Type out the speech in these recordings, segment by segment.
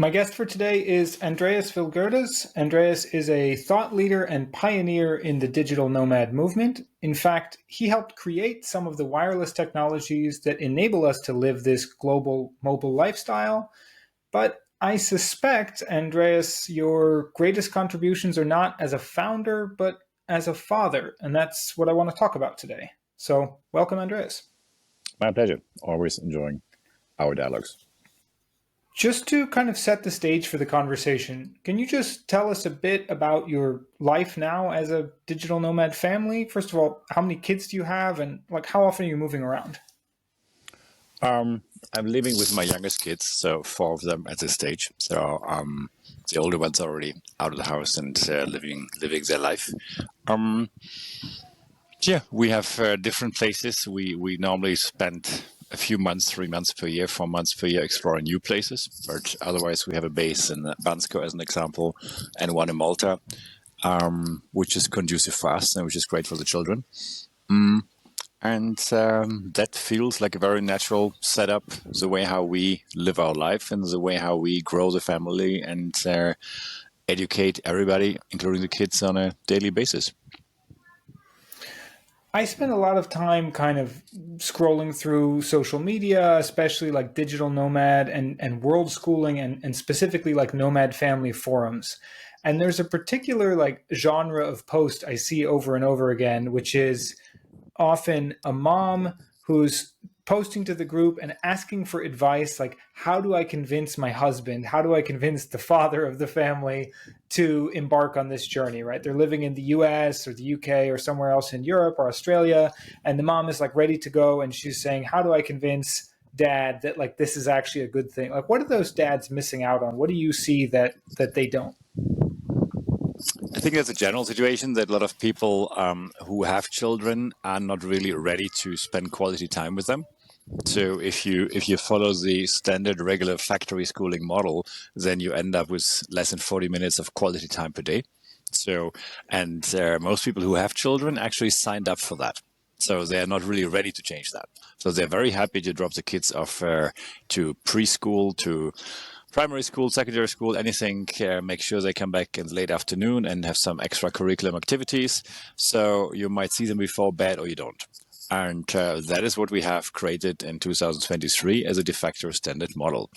My guest for today is Andreas Wil Gerdes. Andreas is a thought leader and pioneer in the Digital Nomad Movement. In fact, he helped create some of the wireless technologies that enable us to live this global mobile lifestyle. But I suspect, Andreas, your greatest contributions are not as a founder, but as a father. And that's what I want to talk about today. So welcome, Andreas. My pleasure. Always enjoying our dialogues. Just to kind of set the stage for the conversation, can you just tell us a bit about your life now as a digital nomad family? First of all, how many kids do you have, and how often are you moving around? I'm living with my youngest kids, so 4 of them at this stage. So the older ones are already out of the house and living their life. We have different places. We normally spend a few months, 3 months per year, 4 months per year exploring new places. But otherwise, we have a base in Bansko as an example, and one in Malta, which is conducive for us and which is great for the children. And that feels like a very natural setup, the way how we live our life and the way how we grow the family and educate everybody, including the kids, on a daily basis. I spend a lot of time kind of scrolling through social media, especially like Digital Nomad and World Schooling and specifically like Nomad Family forums. And there's a particular genre of post I see over and over again, which is often a mom who's posting to the group and asking for advice, like, how do I convince my husband? How do I convince the father of the family to embark on this journey, right? They're living in the US or the UK or somewhere else in Europe or Australia, and the mom is ready to go, and she's saying, how do I convince dad that this is actually a good thing? What are those dads missing out on? What do you see that they don't? I think that's a general situation that a lot of people who have children are not really ready to spend quality time with them. So if you follow the standard regular factory schooling model, then you end up with less than 40 minutes of quality time per day. So, and most people who have children actually signed up for that. So they're not really ready to change that. So they're very happy to drop the kids off to preschool, to primary school, secondary school, anything, make sure they come back in the late afternoon and have some extracurricular activities. So you might see them before bed or you don't. And that is what we have created in 2023 as a de facto standard model.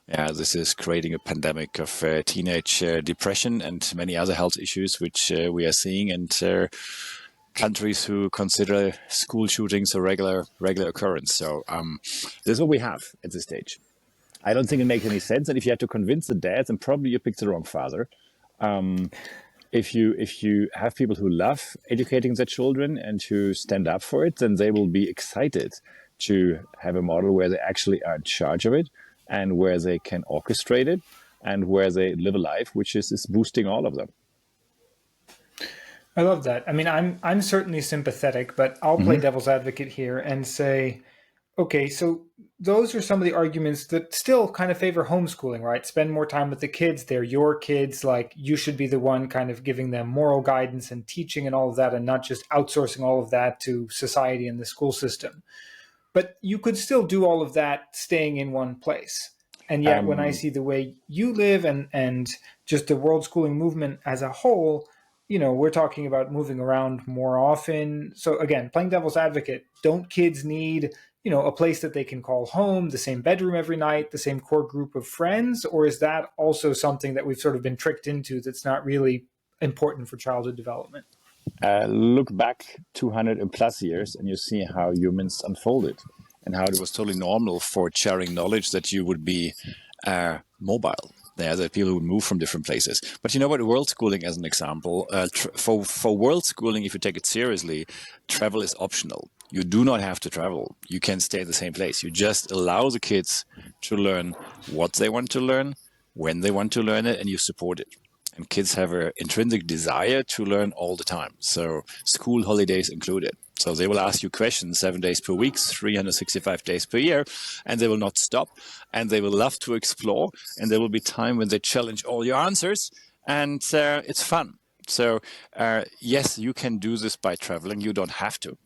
This is creating a pandemic of teenage depression and many other health issues, which we are seeing, and countries who consider school shootings a regular occurrence. So this is what we have at this stage. I don't think it makes any sense. And if you had to convince the dads, then probably you picked the wrong father. If you have people who love educating their children and who stand up for it, then they will be excited to have a model where they actually are in charge of it and where they can orchestrate it and where they live a life which is boosting all of them. I love that. I mean, I'm certainly sympathetic, but I'll play devil's advocate here and say, okay, so those are some of the arguments that still kind of favor homeschooling, right? Spend more time with the kids. They're your kids. You should be the one kind of giving them moral guidance and teaching and all of that, and not just outsourcing all of that to society and the school system. But you could still do all of that staying in one place. And yet when I see the way you live and just the world schooling movement as a whole, we're talking about moving around more often. So again, playing devil's advocate, don't kids need a place that they can call home, the same bedroom every night, the same core group of friends? Or is that also something that we've sort of been tricked into that's not really important for childhood development? Look back 200 and plus years and you see how humans unfolded and how it was totally normal for sharing knowledge that you would be mobile. That people would move from different places. But you know what? World schooling, as an example, for world schooling, if you take it seriously, travel is optional. You do not have to travel. You can stay in the same place. You just allow the kids to learn what they want to learn, when they want to learn it, and you support it. And kids have an intrinsic desire to learn all the time. So school holidays included. So they will ask you questions 7 days per week, 365 days per year, and they will not stop. And they will love to explore. And there will be time when they challenge all your answers. And it's fun. So yes, you can do this by traveling. You don't have to.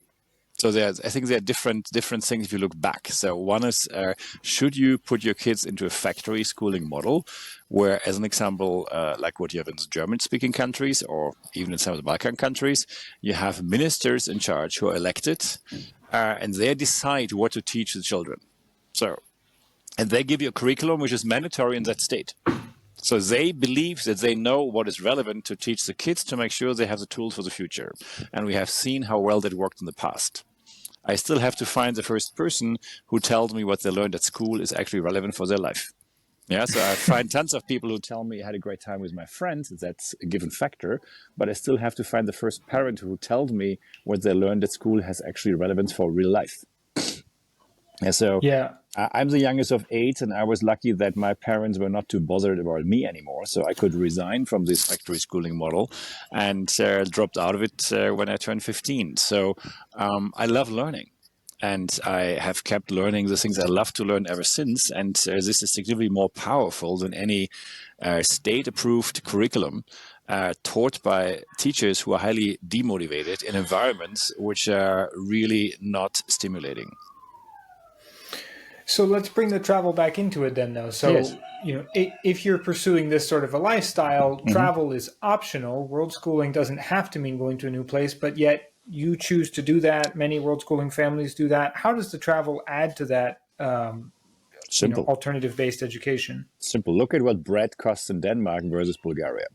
So I think there are different things if you look back. So one is, should you put your kids into a factory schooling model, where, as an example, like what you have in German-speaking countries or even in some of the Balkan countries, you have ministers in charge who are elected, and they decide what to teach the children. So, and they give you a curriculum which is mandatory in that state. So they believe that they know what is relevant to teach the kids to make sure they have the tools for the future. And we have seen how well that worked in the past. I still have to find the first person who tells me what they learned at school is actually relevant for their life. Yeah, so I find tons of people who tell me I had a great time with my friends. That's a given factor. But I still have to find the first parent who tells me what they learned at school has actually relevance for real life. And so I'm the youngest of 8, and I was lucky that my parents were not too bothered about me anymore. So I could resign from this factory schooling model and dropped out of it when I turned 15. So I love learning. And I have kept learning the things I love to learn ever since. And this is significantly more powerful than any state-approved curriculum taught by teachers who are highly demotivated in environments which are really not stimulating. So let's bring the travel back into it then, though. So, yes. If you're pursuing this sort of a lifestyle, travel is optional. World schooling doesn't have to mean going to a new place, but yet you choose to do that. Many world schooling families do that. How does the travel add to that alternative-based education? Simple. Look at what bread costs in Denmark versus Bulgaria.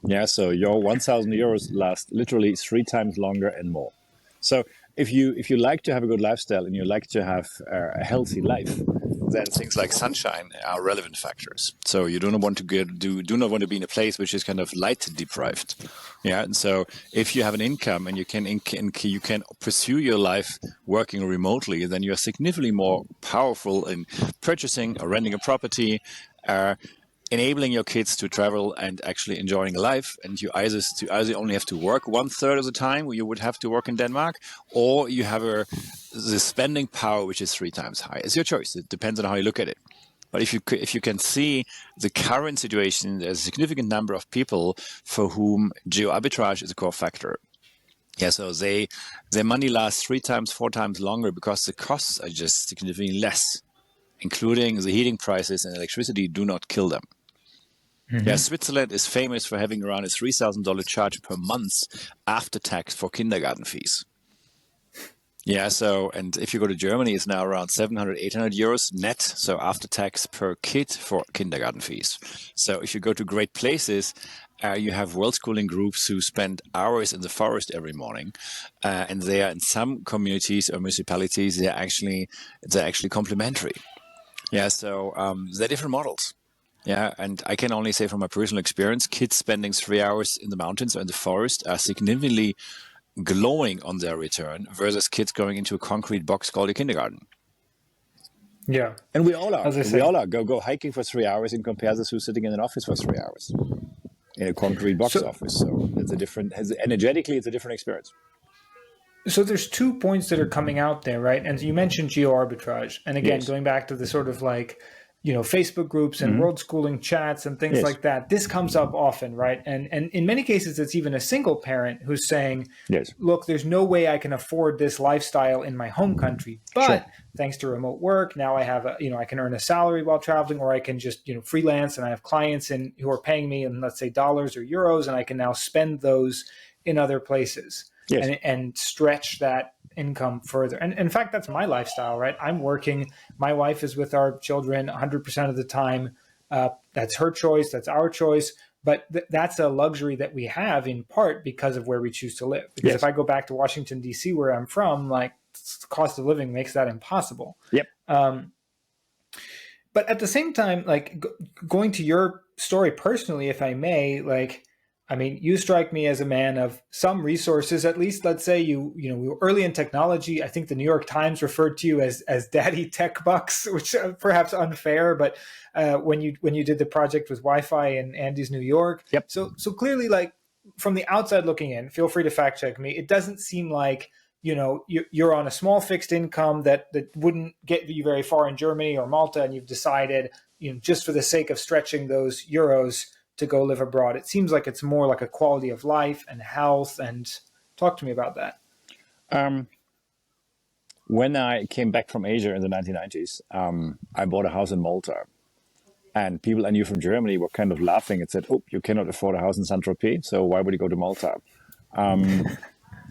Yeah, so your 1,000 euros last literally 3 times longer and more. So if you like to have a good lifestyle and you like to have a healthy life, then things like sunshine are relevant factors. So you do not want to be in a place which is kind of light deprived. Yeah, and so if you have an income and you can pursue your life working remotely, then you are significantly more powerful in purchasing or renting a property, enabling your kids to travel and actually enjoying life. And you either only have to work 1/3 of the time where you would have to work in Denmark, or you have the spending power which is 3 times high. It's your choice. It depends on how you look at it. But if you can see the current situation, there's a significant number of people for whom geo-arbitrage is a core factor. Yeah, so their money lasts 3 times, 4 times longer because the costs are just significantly less, including the heating prices and electricity do not kill them. Yeah, Switzerland is famous for having around a $3,000 charge per month after tax for kindergarten fees. Yeah, so, and if you go to Germany, it's now around 700, 800 euros net, so after tax per kid for kindergarten fees. So if you go to great places, you have world schooling groups who spend hours in the forest every morning, and they are in some communities or municipalities, they're actually complementary. Yeah, so they're different models. Yeah, and I can only say from my personal experience, kids spending 3 hours in the mountains or in the forest are significantly glowing on their return versus kids going into a concrete box called a kindergarten. Yeah. And we all are. We all are. Go hiking for 3 hours and compare this to sitting in an office for 3 hours in a concrete box office. So it's energetically, it's a different experience. So there's 2 points that are coming out there, right? And you mentioned geo-arbitrage. And again, going back to the sort of like, Facebook groups and world schooling chats and things like that, this comes up often, right? And in many cases, it's even a single parent who's saying, look, there's no way I can afford this lifestyle in my home country. But thanks to remote work, now I have I can earn a salary while traveling, or I can just, freelance, and I have clients who are paying me in, let's say, dollars or euros, and I can now spend those in other places. And stretch that income further. And in fact, that's my lifestyle, right? I'm working. My wife is with our children 100% of the time. That's her choice. That's our choice. But that's a luxury that we have in part because of where we choose to live. Because if I go back to Washington, D.C., where I'm from, like, the cost of living makes that impossible. But at the same time, like, going to your story personally, if I may, like, you strike me as a man of some resources. At least, let's say we were early in technology. I think the New York Times referred to you as Daddy Tech Bucks, which perhaps unfair. But when you did the project with Wi-Fi in Andes, New York, so clearly, like, from the outside looking in, feel free to fact check me. It doesn't seem like you're on a small fixed income that wouldn't get you very far in Germany or Malta, and you've decided, just for the sake of stretching those euros, to go live abroad. It seems like it's more like a quality of life and health. And talk to me about that. When I came back from Asia in the 1990s, I bought a house in Malta. And people I knew from Germany were kind of laughing and said, "Oh, you cannot afford a house in Saint-Tropez, so why would you go to Malta?"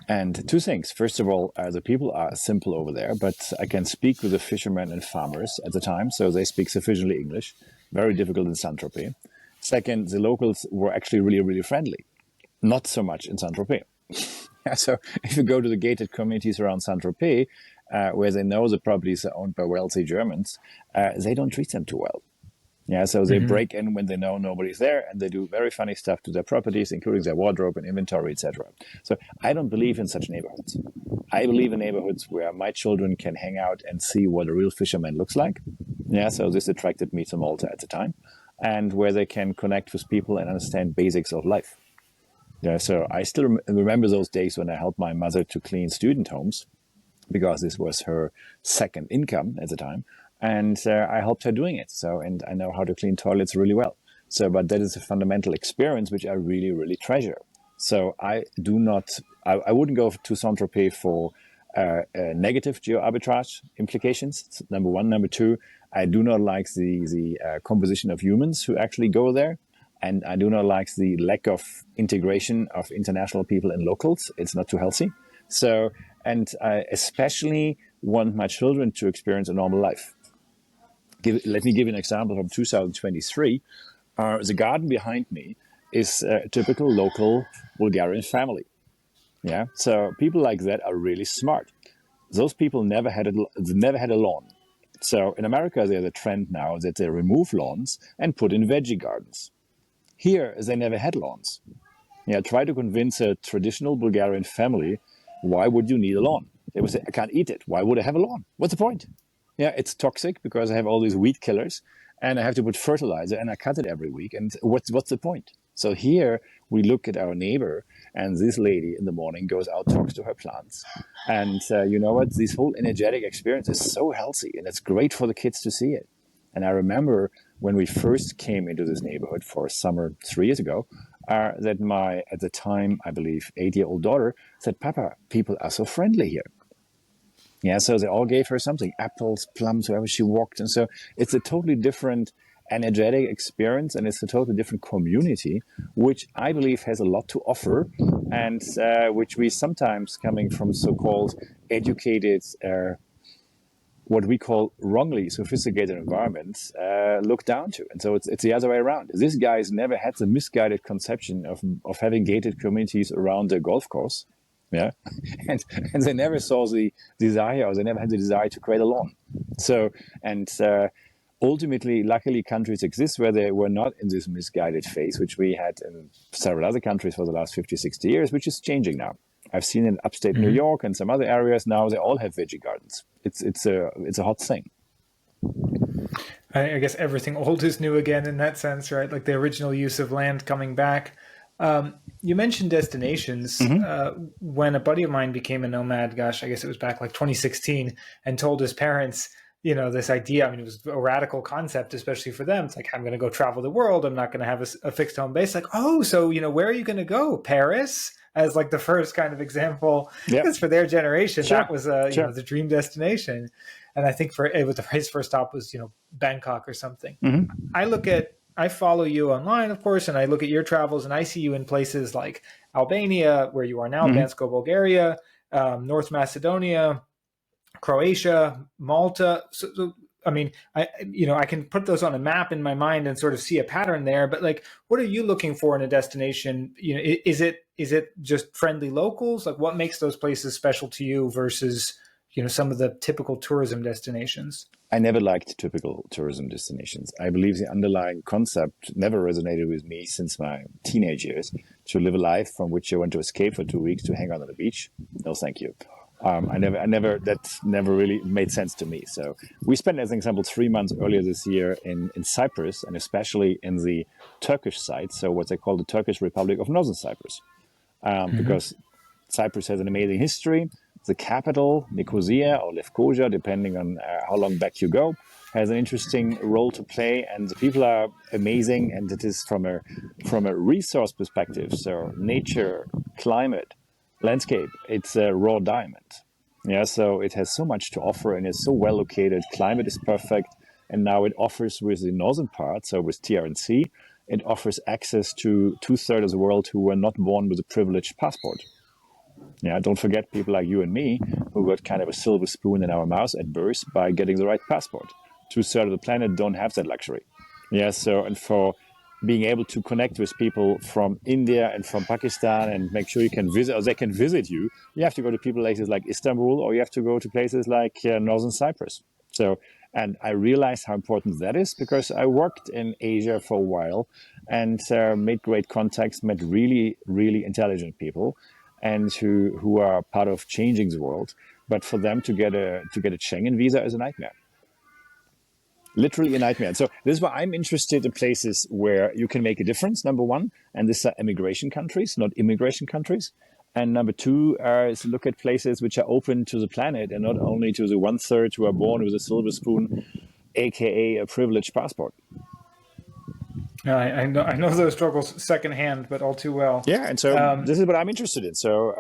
And two things. First of all, the people are simple over there, but I can speak with the fishermen and farmers at the time, so they speak sufficiently English. Very difficult in Saint-Tropez. Second, the locals were actually really, really friendly. Not so much in Saint-Tropez. So if you go to the gated communities around Saint-Tropez, where they know the properties are owned by wealthy Germans, they don't treat them too well. Yeah, so they break in when they know nobody's there, and they do very funny stuff to their properties, including their wardrobe and inventory, etc. So I don't believe in such neighborhoods. I believe in neighborhoods where my children can hang out and see what a real fisherman looks like. Yeah, so this attracted me to Malta at the time, and where they can connect with people and understand basics of life. Yeah, so I still remember those days when I helped my mother to clean student homes, because this was her second income at the time. And I helped her doing it. So, and I know how to clean toilets really well. So, but that is a fundamental experience which I really, really treasure. So I wouldn't go to Saint-Tropez for negative geo-arbitrage implications, number one. Number two, I do not like the composition of humans who actually go there. And I do not like the lack of integration of international people and locals. It's not too healthy. So, and I especially want my children to experience a normal life. Let me give you an example from 2023. The garden behind me is a typical local Bulgarian family. Yeah, so people like that are really smart. Those people never had a lawn. So in America, there's a trend now that they remove lawns and put in veggie gardens. Here, they never had lawns. Yeah, try to convince a traditional Bulgarian family, why would you need a lawn? They would say, I can't eat it. Why would I have a lawn? What's the point? Yeah, it's toxic because I have all these weed killers and I have to put fertilizer and I cut it every week. And what's the point? So here we look at our neighbor, and this lady in the morning goes out, talks to her plants. And you know what? This whole energetic experience is so healthy, and it's great for the kids to see it. And I remember when we first came into this neighborhood for summer 3 years ago, that my, at the time, I believe, 8-year-old daughter said, "Papa, people are so friendly here." Yeah, so they all gave her something, apples, plums, wherever she walked. And so it's a totally different energetic experience, and it's a totally different community, which I believe has a lot to offer, and which we sometimes, coming from so-called educated, what we call wrongly sophisticated environments, look down to. And so it's the other way around. These guys never had the misguided conception of having gated communities around a golf course. Yeah, and they never saw the desire, or they never had the desire to create a lawn. So, and ultimately, luckily, countries exist where they were not in this misguided phase, which we had in several other countries for the last 50, 60 years, which is changing now. I've seen in upstate New York and some other areas now, they all have veggie gardens. It's a hot thing. I guess everything old is new again in that sense, right? Like the original use of land coming back. You mentioned destinations. When a buddy of mine became a nomad, gosh, I guess it was back like 2016, and told his parents, this idea, I mean, it was a radical concept, especially for them. It's like, I'm going to go travel the world. I'm not going to have a fixed home base. Like, oh, so, where are you going to go? Paris? As like the first kind of example, because for their generation, that was the dream destination. And I think his first stop was, Bangkok or something. I follow you online, of course, and I look at your travels, and I see you in places like Albania, where you are now, Bansko, Bulgaria, North Macedonia, Croatia, Malta. So, I mean, I can put those on a map in my mind and sort of see a pattern there. But like, what are you looking for in a destination? Is it just friendly locals? Like, what makes those places special to you versus some of the typical tourism destinations? I never liked typical tourism destinations. I believe the underlying concept never resonated with me since my teenage years. To live a life from which you want to escape for 2 weeks to hang out on the beach, no, thank you. That never really made sense to me. So we spent, as an example, 3 months earlier this year in Cyprus, and especially in the Turkish side, so what they call the Turkish Republic of Northern Cyprus, because Cyprus has an amazing history. The capital, Nicosia or Lefkosia, depending on how long back you go, has an interesting role to play, and the people are amazing. And it is from a resource perspective, so nature, climate, landscape, it's a raw diamond. Yeah, so it has so much to offer and it's so well located. Climate is perfect. And now it offers with the northern part, so with TRNC, it offers access to 2/3 of the world who were not born with a privileged passport. Yeah, don't forget people like you and me who got kind of a silver spoon in our mouth at birth by getting the right passport. 2/3 of the planet don't have that luxury. Yeah, so, and for being able to connect with people from India and from Pakistan and make sure you can visit, or they can visit you, you have to go to places like Istanbul, or you have to go to places like Northern Cyprus. So, and I realized how important that is because I worked in Asia for a while and made great contacts, met really, really intelligent people and who are part of changing the world. But for them to get a Schengen visa is a nightmare. Literally a nightmare. And so this is why I'm interested in places where you can make a difference, number one, and these are immigration countries, not immigration countries. And number two is look at places which are open to the planet and not only to the 1/3 who are born with a silver spoon, aka a privileged passport. I know those struggles secondhand, but all too well. Yeah, and so this is what I'm interested in. So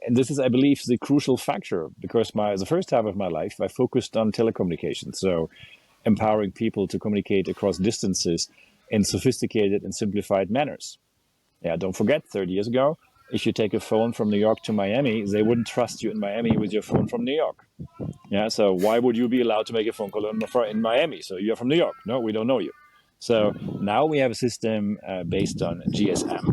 and this is, I believe, the crucial factor because the first half of my life I focused on telecommunications, so empowering people to communicate across distances in sophisticated and simplified manners. Yeah, don't forget, 30 years ago, if you take a phone from New York to Miami, they wouldn't trust you in Miami with your phone from New York. Yeah, so why would you be allowed to make a phone call in Miami? So you're from New York. No, we don't know you. So now we have a system based on GSM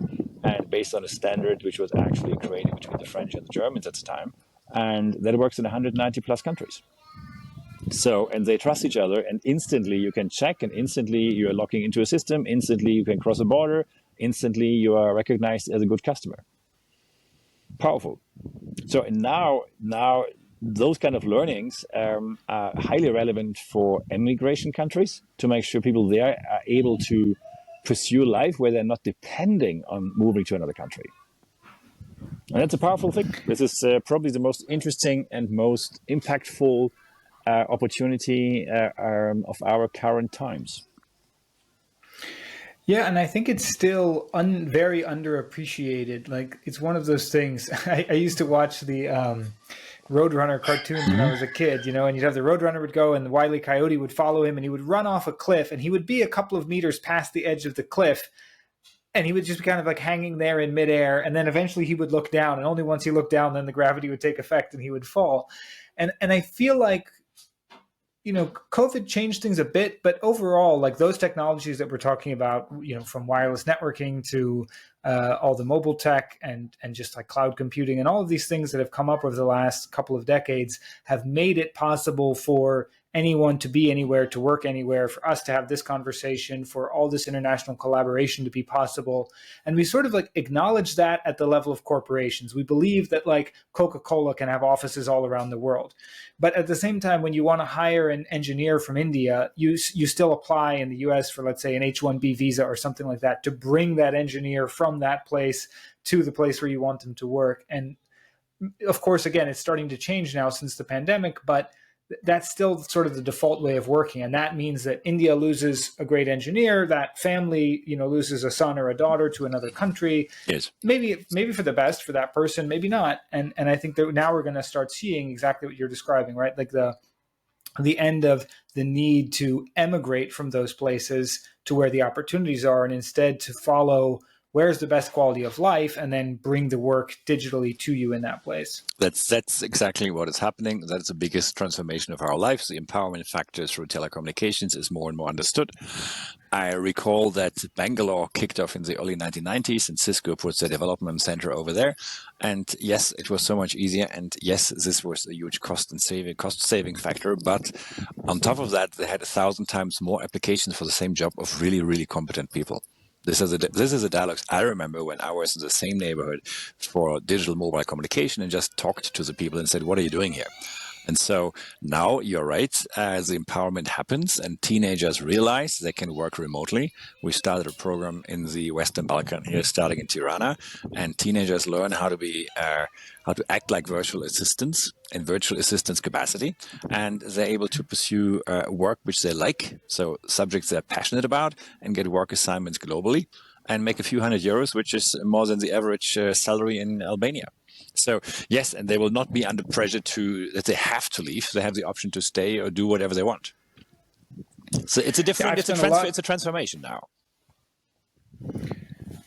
and based on a standard which was actually created between the French and the Germans at the time. And that works in 190 plus countries. So, and they trust each other and instantly you can check and instantly you're logging into a system, instantly you can cross a border, instantly you are recognized as a good customer. Powerful. So, and now those kind of learnings are highly relevant for immigration countries to make sure people there are able to pursue life where they're not depending on moving to another country. And that's a powerful thing. This is probably the most interesting and most impactful opportunity of our current times. Yeah, and I think it's still very underappreciated. Like it's one of those things. I used to watch the Roadrunner cartoons when I was a kid, and you'd have the Roadrunner would go and the Wile E. Coyote would follow him and he would run off a cliff and he would be a couple of meters past the edge of the cliff and he would just be kind of like hanging there in midair. And then eventually he would look down and only once he looked down, then the gravity would take effect and he would fall. And I feel like, COVID changed things a bit, but overall, like those technologies that we're talking about, from wireless networking to all the mobile tech and just like cloud computing and all of these things that have come up over the last couple of decades have made it possible for anyone to be anywhere, to work anywhere, for us to have this conversation, for all this international collaboration to be possible. And we sort of like acknowledge that at the level of corporations. We believe that like Coca-Cola can have offices all around the world. But at the same time, when you want to hire an engineer from India, you still apply in the US for, let's say, an H-1B visa or something like that to bring that engineer from that place to the place where you want them to work. And of course, again, it's starting to change now since the pandemic, but that's still sort of the default way of working. And that means that India loses a great engineer, that family, loses a son or a daughter to another country. Yes. Maybe for the best for that person, maybe not. And I think that now we're going to start seeing exactly what you're describing, right? Like the end of the need to emigrate from those places to where the opportunities are and instead to follow where's the best quality of life and then bring the work digitally to you in that place. That's exactly what is happening. That's the biggest transformation of our lives. The empowerment factor through telecommunications is more and more understood. I recall that Bangalore kicked off in the early 1990s and Cisco put their development center over there. And yes, it was so much easier. And yes, this was a huge cost saving factor. But on top of that, they had 1,000 times more applications for the same job of really, really competent people. This is a dialogue I remember when I was in the same neighborhood for digital mobile communication and just talked to the people and said, what are you doing here? And so now you're right, as the empowerment happens and teenagers realize they can work remotely. We started a program in the Western Balkan here, starting in Tirana, and teenagers learn how to act like virtual assistants in virtual assistance capacity, and they're able to pursue work which they like, so subjects they're passionate about, and get work assignments globally and make a few €100, which is more than the average salary in Albania. So yes, and they will not be under pressure that they have to leave. They have the option to stay or do whatever they want. So it's a different, it's a transformation now.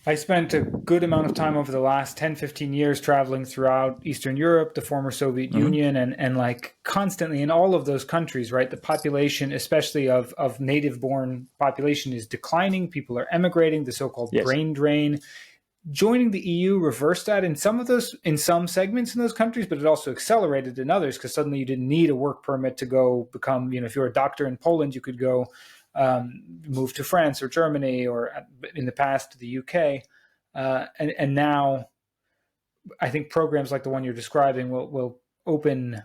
I spent a good amount of time over the last 10, 15 years traveling throughout Eastern Europe, the former Soviet Union, and like constantly in all of those countries, right? The population, especially of native born population, is declining. People are emigrating, the so-called brain drain. Joining the EU reversed that in some segments in those countries, but it also accelerated in others because suddenly you didn't need a work permit to go become, if you're a doctor in Poland, you could go move to France or Germany, or in the past to the UK. And now I think programs like the one you're describing will open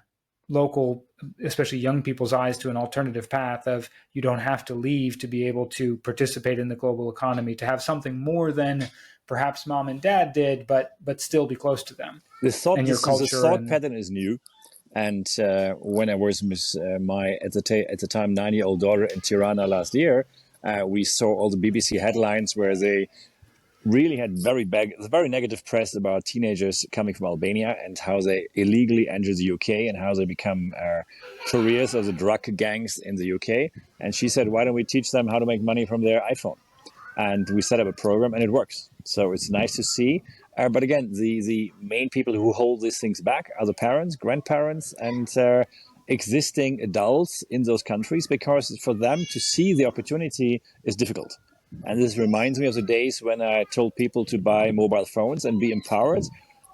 local, especially young people's eyes to an alternative path of you don't have to leave to be able to participate in the global economy, to have something more than perhaps mom and dad did, but still be close to them. The thought pattern is new. And when I was with my, at the time, 9-year-old daughter in Tirana last year, we saw all the BBC headlines where they really had very negative press about teenagers coming from Albania and how they illegally enter the UK and how they become careers of the drug gangs in the UK. And she said, why don't we teach them how to make money from their iPhone? And we set up a program and it works. So it's nice to see. But again, the main people who hold these things back are the parents, grandparents, and existing adults in those countries, because for them to see the opportunity is difficult. And this reminds me of the days when I told people to buy mobile phones and be empowered.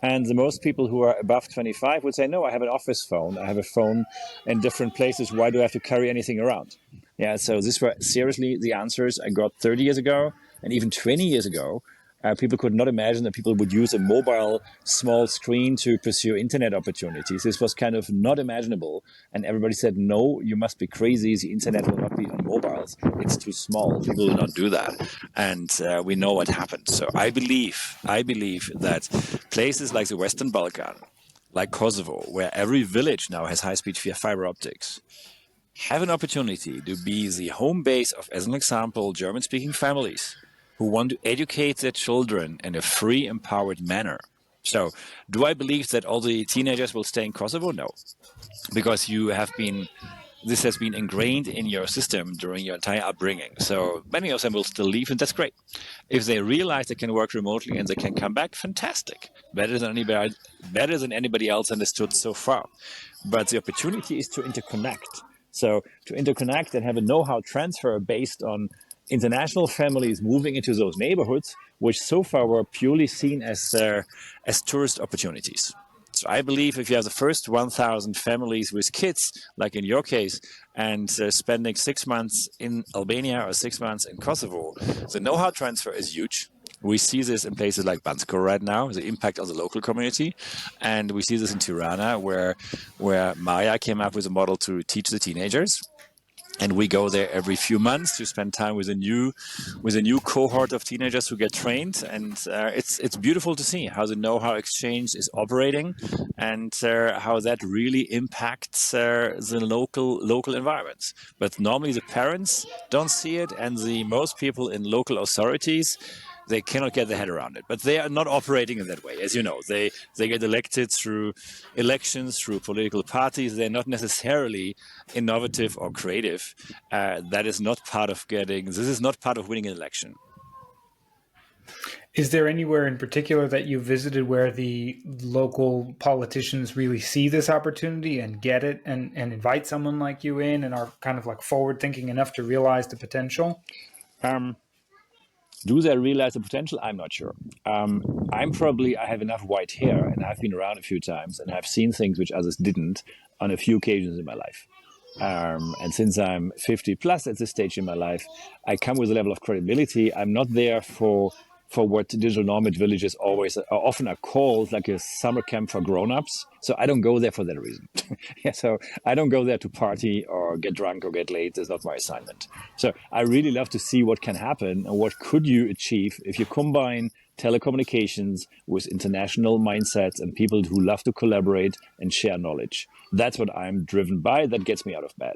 And the most people who are above 25 would say, no, I have an office phone. I have a phone in different places. Why do I have to carry anything around? Yeah, so these were seriously the answers I got 30 years ago and even 20 years ago. People could not imagine that people would use a mobile small screen to pursue internet opportunities. This was kind of not imaginable. And everybody said, no, you must be crazy. The internet will not be on mobiles. It's too small. People will not do that. And we know what happened. So I believe that places like the Western Balkan, like Kosovo, where every village now has high-speed fiber optics, have an opportunity to be the home base of, as an example, German-speaking families who want to educate their children in a free, empowered manner. So, do I believe that all the teenagers will stay in Kosovo? No, because this has been ingrained in your system during your entire upbringing. So many of them will still leave, and that's great. If they realize they can work remotely and they can come back, fantastic. Better than anybody else understood so far. But the opportunity is to interconnect. So to interconnect and have a know-how transfer based on international families moving into those neighborhoods, which so far were purely seen as tourist opportunities. So I believe if you have the first 1,000 families with kids, like in your case, and spending 6 months in Albania or 6 months in Kosovo, the know-how transfer is huge. We see this in places like Bansko right now, the impact on the local community. And we see this in Tirana, where Maya came up with a model to teach the teenagers. And we go there every few months to spend time with a new cohort of teenagers who get trained, and it's beautiful to see how the know-how exchange is operating, and how that really impacts the local environments. But normally the parents don't see it, and the most people in local authorities, they cannot get their head around it. But they are not operating in that way. As you know, they get elected through elections, through political parties. They're not necessarily innovative or creative. This is not part of winning an election. Is there anywhere in particular that you visited where the local politicians really see this opportunity and get it and invite someone like you in and are kind of like forward thinking enough to realize the potential? Do they realize the potential? I'm not sure. I have enough white hair, and I've been around a few times, and I've seen things which others didn't on a few occasions in my life. And since I'm 50 plus at this stage in my life, I come with a level of credibility. I'm not there for what digital nomad villages often are called, like a summer camp for grown-ups. So I don't go there for that reason. So I don't go there to party or get drunk or get late. That's not my assignment. So I really love to see what can happen and what could you achieve if you combine telecommunications with international mindsets and people who love to collaborate and share knowledge. That's what I'm driven by. That gets me out of bed.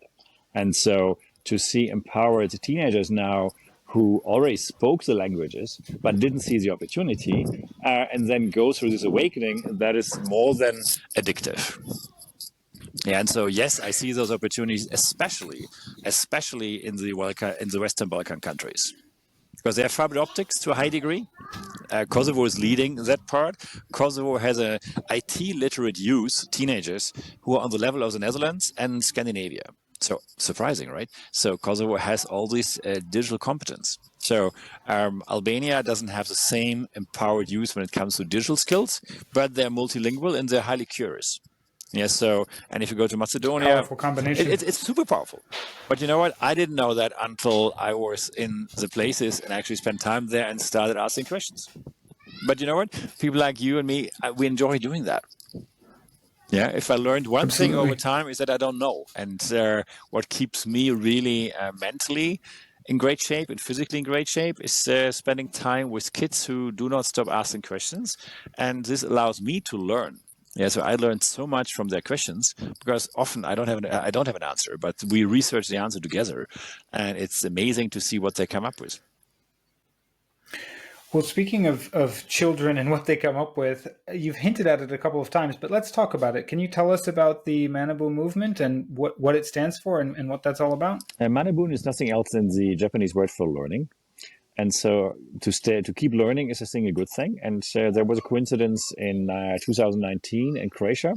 And so to see empowered teenagers now who already spoke the languages but didn't see the opportunity, and then go through this awakening that is more than addictive. Yeah, and so yes, I see those opportunities, especially in the Western Balkan countries, because they have fiber optics to a high degree. Kosovo is leading that part. Kosovo has a IT literate youth, teenagers, who are on the level of the Netherlands and Scandinavia. So surprising, right? So Kosovo has all these digital competence. So Albania doesn't have the same empowered youth when it comes to digital skills, but they're multilingual and they're highly curious. Yeah. So, and if you go to Macedonia, Powerful combination. it's super powerful. But you know what? I didn't know that until I was in the places and actually spent time there and started asking questions. But you know what? People like you and me, we enjoy doing that. Yeah. If I learned one thing over time is that I don't know. And what keeps me really mentally in great shape and physically in great shape is spending time with kids who do not stop asking questions. And this allows me to learn. Yeah, so I learned so much from their questions because often I don't have an answer, but we research the answer together, and it's amazing to see what they come up with. Well, speaking of children and what they come up with, you've hinted at it a couple of times, but let's talk about it. Can you tell us about the MaNaBu movement and what it stands for and what that's all about? MaNaBu is nothing else than the Japanese word for learning. And so to keep learning is a good thing. And there was a coincidence in 2019 in Croatia.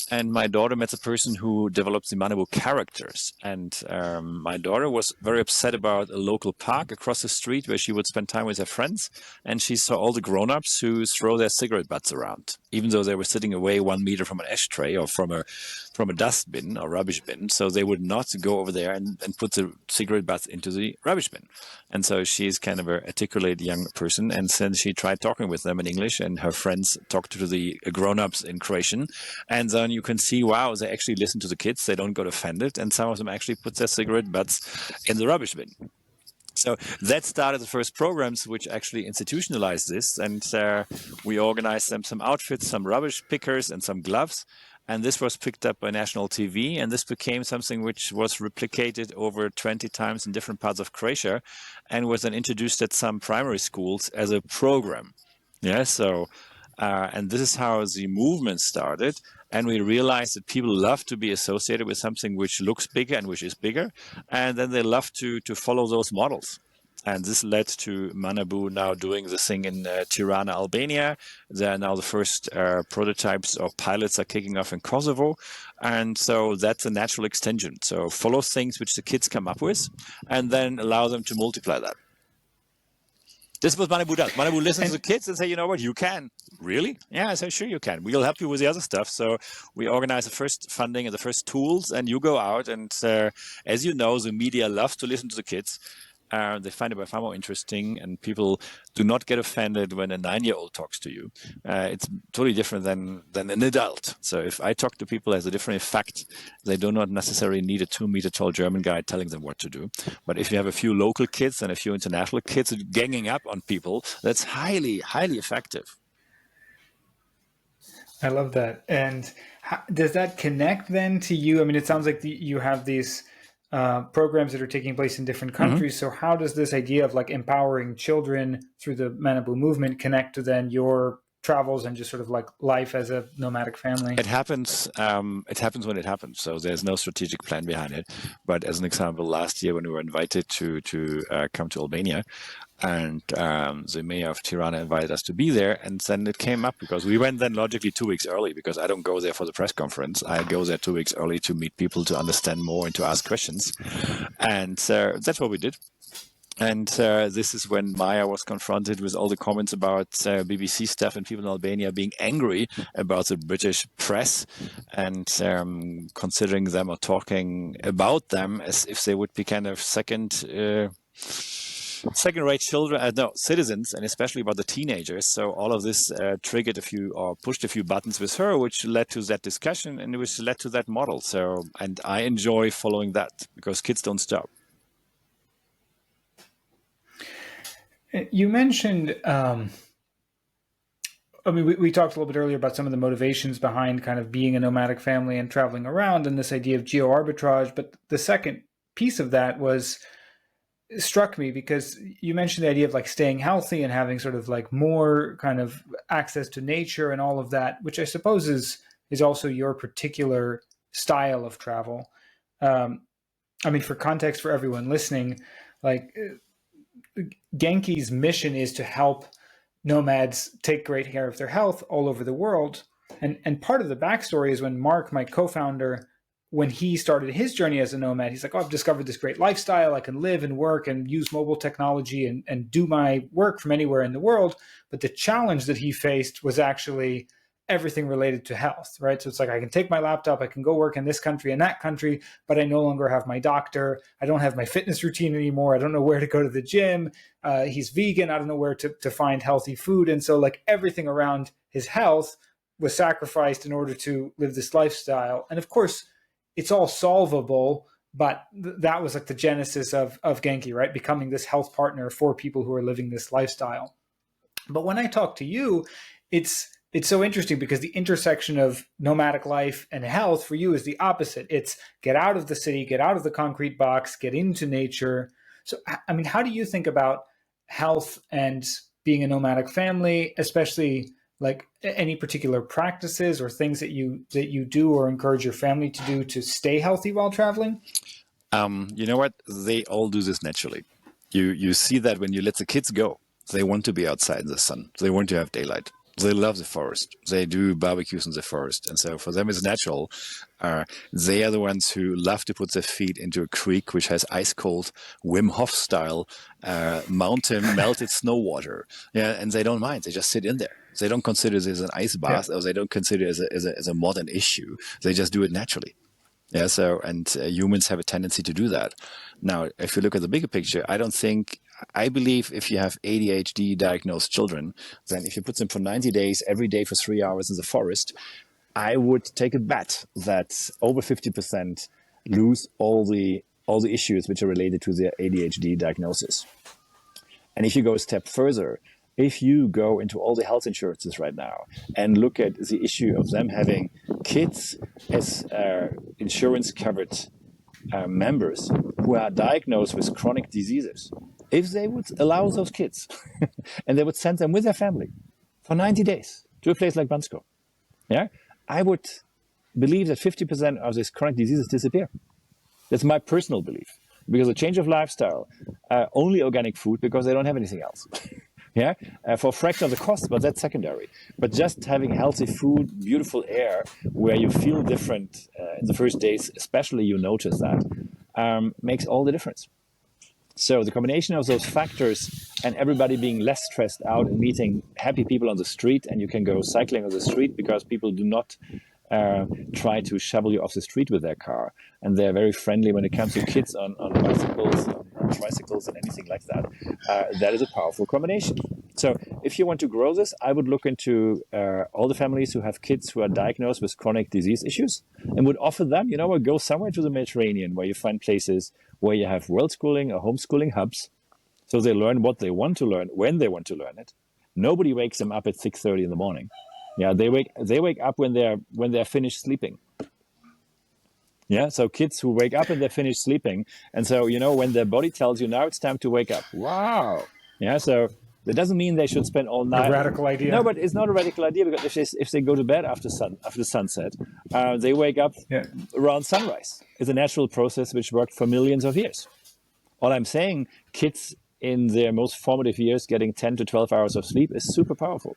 And my daughter met the person who developed the MaNaBu characters. And my daughter was very upset about a local park across the street where she would spend time with her friends. And she saw all the grown-ups who throw their cigarette butts around, even though they were sitting away 1 meter from an ashtray or from a dustbin or rubbish bin. So they would not go over there and put the cigarette butts into the rubbish bin. And so she's kind of an articulate young person. And then she tried talking with them in English, and her friends talked to the grown-ups in Croatian. And then you can see, wow, they actually listen to the kids. They don't get offended. And some of them actually put their cigarette butts in the rubbish bin. So that started the first programs which actually institutionalized this. And we organized them some outfits, some rubbish pickers and some gloves. And this was picked up by national TV. And this became something which was replicated over 20 times in different parts of Croatia and was then introduced at some primary schools as a program. Yeah, so... and this is how the movement started. And we realized that people love to be associated with something which looks bigger and which is bigger. And then they love to follow those models. And this led to MaNaBu now doing the thing in Tirana, Albania. There are now the first prototypes or pilots are kicking off in Kosovo. And so that's a natural extension. So follow things which the kids come up with and then allow them to multiply that. This is what MaNaBu does. MaNaBu listens to the kids and say, you know what, you can. Really? Yeah, I say, sure you can. We'll help you with the other stuff. So we organize the first funding and the first tools, and you go out. And as you know, the media loves to listen to the kids. They find it by far more interesting, and people do not get offended when a 9-year-old talks to you. It's totally different than an adult. So if I talk to people, it has a different effect. They do not necessarily need a 2-meter tall German guy telling them what to do. But if you have a few local kids and a few international kids ganging up on people, that's highly, highly effective. I love that. And does that connect then to you? I mean, it sounds like you have these programs that are taking place in different countries. Mm-hmm. So how does this idea of like empowering children through the MaNaBu movement connect to then your travels and just sort of like life as a nomadic family? It happens when it happens. So there's no strategic plan behind it. But as an example, last year when we were invited to come to Albania, and the mayor of Tirana invited us to be there, and then it came up because we went then logically 2 weeks early, because I don't go there for the press conference. I go there 2 weeks early to meet people, to understand more, and to ask questions. And that's what we did. And this is when Maya was confronted with all the comments about BBC stuff and people in Albania being angry about the British press and considering them or talking about them as if they would be kind of second-rate citizens, and especially about the teenagers. So all of this triggered pushed a few buttons with her, which led to that discussion and which led to that model. So, and I enjoy following that because kids don't stop. You mentioned, I mean, we talked a little bit earlier about some of the motivations behind kind of being a nomadic family and traveling around and this idea of geo-arbitrage. But the second piece of that was struck me because you mentioned the idea of like staying healthy and having sort of like more kind of access to nature and all of that, which I suppose is also your particular style of travel. Um, I mean, for context for everyone listening, like Genki's mission is to help nomads take great care of their health all over the world. And part of the backstory is when Mark, my co-founder, when he started his journey as a nomad, he's like, oh, I've discovered this great lifestyle. I can live and work and use mobile technology and do my work from anywhere in the world. But the challenge that he faced was actually everything related to health, right? So it's like, I can take my laptop, I can go work in this country and that country, but I no longer have my doctor. I don't have my fitness routine anymore. I don't know where to go to the gym. He's vegan. I don't know where to find healthy food. And so like everything around his health was sacrificed in order to live this lifestyle. And of course, it's all solvable, but that was like the genesis of Genki, right? Becoming this health partner for people who are living this lifestyle. But when I talk to you, it's so interesting because the intersection of nomadic life and health for you is the opposite. It's get out of the city, get out of the concrete box, get into nature. So, I mean, how do you think about health and being a nomadic family, especially like any particular practices or things that you do or encourage your family to do to stay healthy while traveling? You know what? They all do this naturally. You see that when you let the kids go, they want to be outside in the sun. They want to have daylight. They love the forest. They do barbecues in the forest. And so for them, it's natural. They are the ones who love to put their feet into a creek, which has ice cold Wim Hof style mountain melted snow water. Yeah, and they don't mind. They just sit in there. They don't consider this an ice bath, or they don't consider it as a modern issue. They just do it naturally. Yeah, so, and humans have a tendency to do that. Now, if you look at the bigger picture, I believe if you have ADHD diagnosed children, then if you put them for 90 days, every day for 3 hours in the forest, I would take a bet that over 50% lose all the issues which are related to their ADHD diagnosis. And if you go a step further, if you go into all the health insurances right now and look at the issue of them having kids as insurance covered members who are diagnosed with chronic diseases, if they would allow those kids and they would send them with their family for 90 days to a place like Bansko, yeah, I would believe that 50% of these chronic diseases disappear. That's my personal belief. Because a change of lifestyle, only organic food because they don't have anything else. Yeah, for a fraction of the cost, but that's secondary. But just having healthy food, beautiful air, where you feel different in the first days, especially you notice that, makes all the difference. So the combination of those factors and everybody being less stressed out and meeting happy people on the street, and you can go cycling on the street because people do not try to shovel you off the street with their car. And they're very friendly when it comes to kids on bicycles, on tricycles, and anything like that. That is a powerful combination. So if you want to grow this, I would look into all the families who have kids who are diagnosed with chronic disease issues and would offer them, go somewhere to the Mediterranean where you find places where you have world schooling or homeschooling hubs. So they learn what they want to learn when they want to learn it. Nobody wakes them up at 6:30 in the morning. Yeah, they wake up when they're finished sleeping. Yeah, so kids who wake up and they're finished sleeping, and so when their body tells you now it's time to wake up. Wow. Yeah, so that doesn't mean they should spend all night. A radical idea. No, but it's not a radical idea because if they go to bed after sunset, they wake up around sunrise. It's a natural process which worked for millions of years. All I'm saying, kids in their most formative years getting 10 to 12 hours of sleep is super powerful.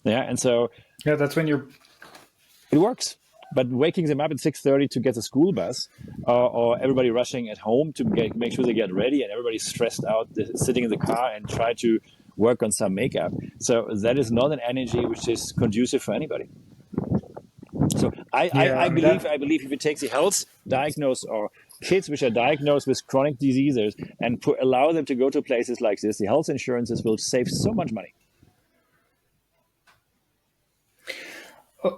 Yeah, and so that's when it works. But waking them up at 6:30 to get the school bus, or everybody rushing at home to make sure they get ready, and everybody stressed out, sitting in the car and try to work on some makeup. So that is not an energy which is conducive for anybody. So I believe if you take the health diagnosed or kids which are diagnosed with chronic diseases and allow them to go to places like this, the health insurances will save so much money.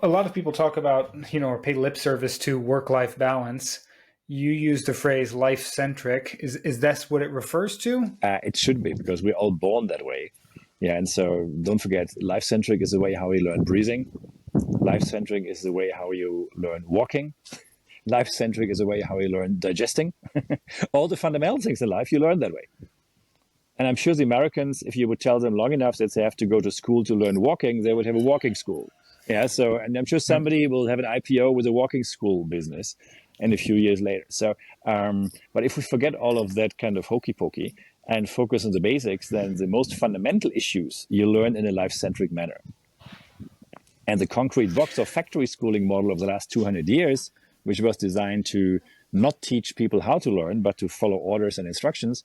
A lot of people talk about, or pay lip service to work-life balance. You use the phrase life-centric. Is that what it refers to? It should be, because we're all born that way. Yeah, and so don't forget, life-centric is the way how you learn breathing. Life-centric is the way how you learn walking. Life-centric is a way how you learn digesting. All the fundamental things in life, you learn that way. And I'm sure the Americans, if you would tell them long enough that they have to go to school to learn walking, they would have a walking school. Yeah, so, and I'm sure somebody will have an IPO with a walking school business and a few years later. So, but if we forget all of that kind of hokey pokey and focus on the basics, then the most fundamental issues you learn in a life-centric manner. And the concrete box or factory schooling model of the last 200 years, which was designed to not teach people how to learn, but to follow orders and instructions,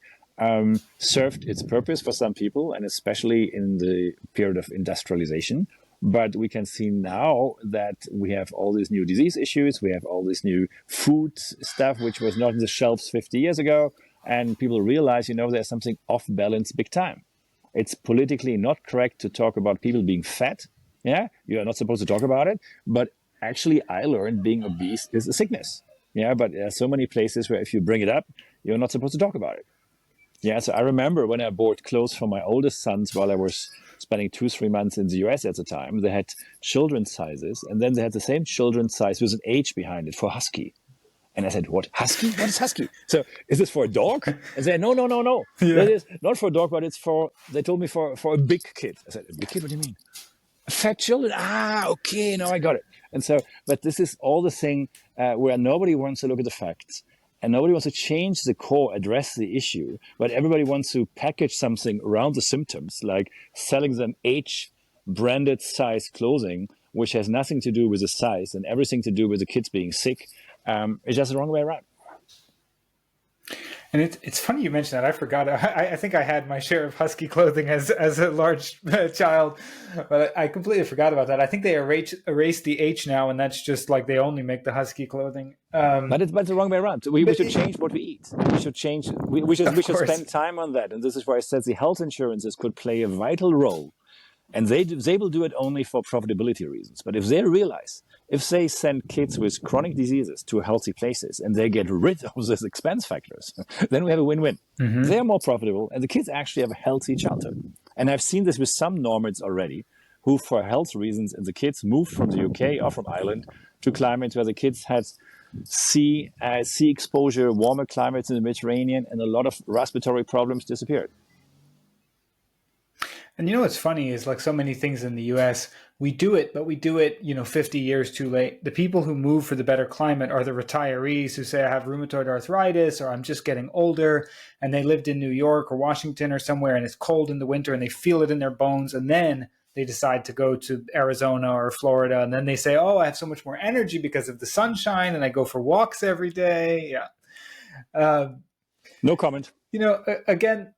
served its purpose for some people, and especially in the period of industrialization. But we can see now that we have all these new disease issues, we have all this new food stuff, which was not on the shelves 50 years ago, and people realize, there's something off balance big time. It's politically not correct to talk about people being fat. Yeah, you are not supposed to talk about it, but actually I learned being obese is a sickness. Yeah, but there are so many places where if you bring it up, you're not supposed to talk about it. Yeah, so I remember when I bought clothes for my oldest sons while I was spending 2-3 months in the US at the time, they had children's sizes, and then they had the same children's size with an H behind it for husky. And I said, what, husky? What is husky? So is this for a dog? And they said, no. Yeah. That is not for a dog, but it's for, they told me for a big kid. I said, a big kid, what do you mean? Fat children? Okay, now I got it. And so, but this is all the thing where nobody wants to look at the facts. And nobody wants to change the core, address the issue, but everybody wants to package something around the symptoms, like selling them H-branded size clothing, which has nothing to do with the size and everything to do with the kids being sick. It's just the wrong way around. And it's funny you mentioned that. I forgot. I think I had my share of husky clothing as a large child, but I completely forgot about that. I think they erased the H now, and that's just like they only make the husky clothing. But it's the wrong way around. We should change what we eat. We should change. We should spend time on that. And this is why I said the health insurances could play a vital role. And they will do it only for profitability reasons. But if they realize, if they send kids with chronic diseases to healthy places and they get rid of those expense factors, then we have a win-win. Mm-hmm. They are more profitable and the kids actually have a healthy childhood. And I've seen this with some nomads already who, for health reasons, and the kids moved from the UK or from Ireland to climates where the kids had sea exposure, warmer climates in the Mediterranean, and a lot of respiratory problems disappeared. And what's funny is, like so many things in the US, we do it, but we do it, 50 years too late. The people who move for the better climate are the retirees who say, I have rheumatoid arthritis, or I'm just getting older, and they lived in New York or Washington or somewhere, and it's cold in the winter, and they feel it in their bones, and then they decide to go to Arizona or Florida, and then they say, oh, I have so much more energy because of the sunshine, and I go for walks every day. Yeah. No comment. Again,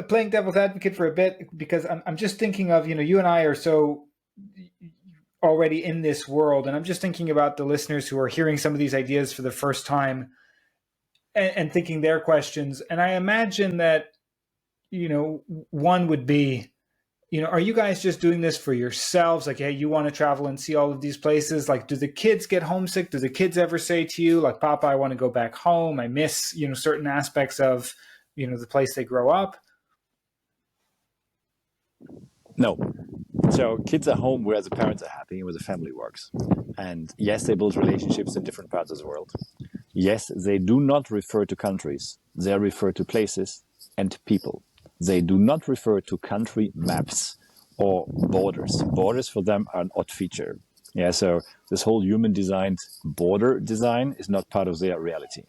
playing devil's advocate for a bit, because I'm just thinking of, you and I are so already in this world, and I'm just thinking about the listeners who are hearing some of these ideas for the first time and thinking their questions. And I imagine that, one would be, are you guys just doing this for yourselves? Like, hey, you want to travel and see all of these places? Like, do the kids get homesick? Do the kids ever say to you, like, Papa, I want to go back home. I miss, certain aspects of, the place they grow up? No. So kids are home where the parents are happy and where the family works. And yes, they build relationships in different parts of the world. Yes, they do not refer to countries. They refer to places and people. They do not refer to country maps or borders. Borders for them are an odd feature. Yeah, so this whole human-designed border design is not part of their reality.